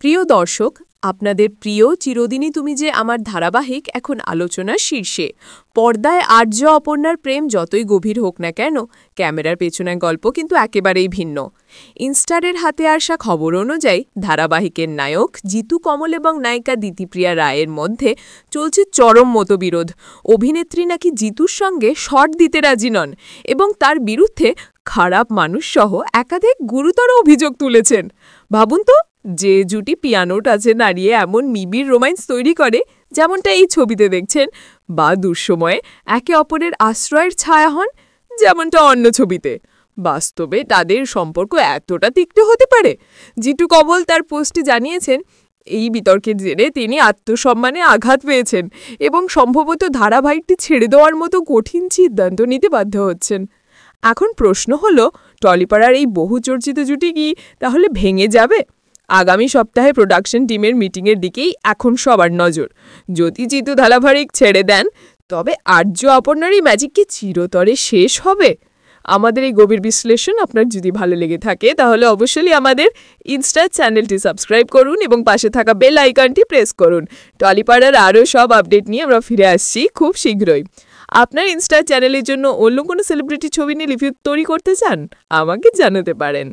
প্রিয় দর্শক, আপনাদের প্রিয় চিরদিনই তুমি যে আমার ধারাবাহিক এখন আলোচনার শীর্ষে। পর্দায় আর্য অপর্ণার প্রেম যতই গভীর হোক না কেন, ক্যামেরার পেছনের গল্প কিন্তু একেবারেই ভিন্ন। ইনস্টারের হাতে আসা খবর অনুযায়ী ধারাবাহিকের নায়ক জিতু কমল এবং নায়িকা দিতিপ্রিয়া রায়ের মধ্যে চলছে চরম মতবিরোধ। অভিনেত্রী নাকি জিতুর সঙ্গে শট দিতে রাজি নন এবং তার বিরুদ্ধে খারাপ মানুষসহ একাধিক গুরুতর অভিযোগ তুলেছেন। ভাবুন তো, যে জুটি পিয়ানো টাচে দাঁড়িয়ে এমন নিবিড় রোম্যান্স তৈরি করে যেমনটা এই ছবিতে দেখছেন, বা দুঃসময়ে একে অপরের আশ্রয়ের ছায়া হন যেমনটা অন্য ছবিতে, বাস্তবে তাদের সম্পর্ক এতটা তিক্ত হতে পারে? জিতু কমল তার পোস্টে জানিয়েছেন, এই বিতর্কের জেরে তিনি আত্মসম্মানে আঘাত পেয়েছেন এবং সম্ভবত ধারাবাহিকটি ছেড়ে দেওয়ার মতো কঠিন সিদ্ধান্ত নিতে বাধ্য হচ্ছেন। এখন প্রশ্ন হলো, টলিপাড়ার এই বহুচর্চিত জুটি কি তাহলে ভেঙে যাবে? আগামী সপ্তাহে প্রোডাকশন টিমের মিটিংয়ের দিকেই এখন সবার নজর। যদি জিতু ধারাবাহিক ছেড়ে দেন, তবে আর্য অপর্ণার এই ম্যাজিক কি চিরতরে শেষ হবে? আমাদের এই গভীর বিশ্লেষণ আপনার যদি ভালো লেগে থাকে, তাহলে অবশ্যই আমাদের ইনস্টা চ্যানেলটি সাবস্ক্রাইব করুন এবং পাশে থাকা বেল আইকনটি প্রেস করুন। টলিপাড়ার আরও সব আপডেট নিয়ে আমরা ফিরে আসছি খুব শীঘ্রই। আপনার ইনস্টা চ্যানেলের জন্য অন্য কোনো সেলিব্রিটি ছবি নিয়ে রিভিউ তৈরি করতে চান, আমাকে জানাতে পারেন।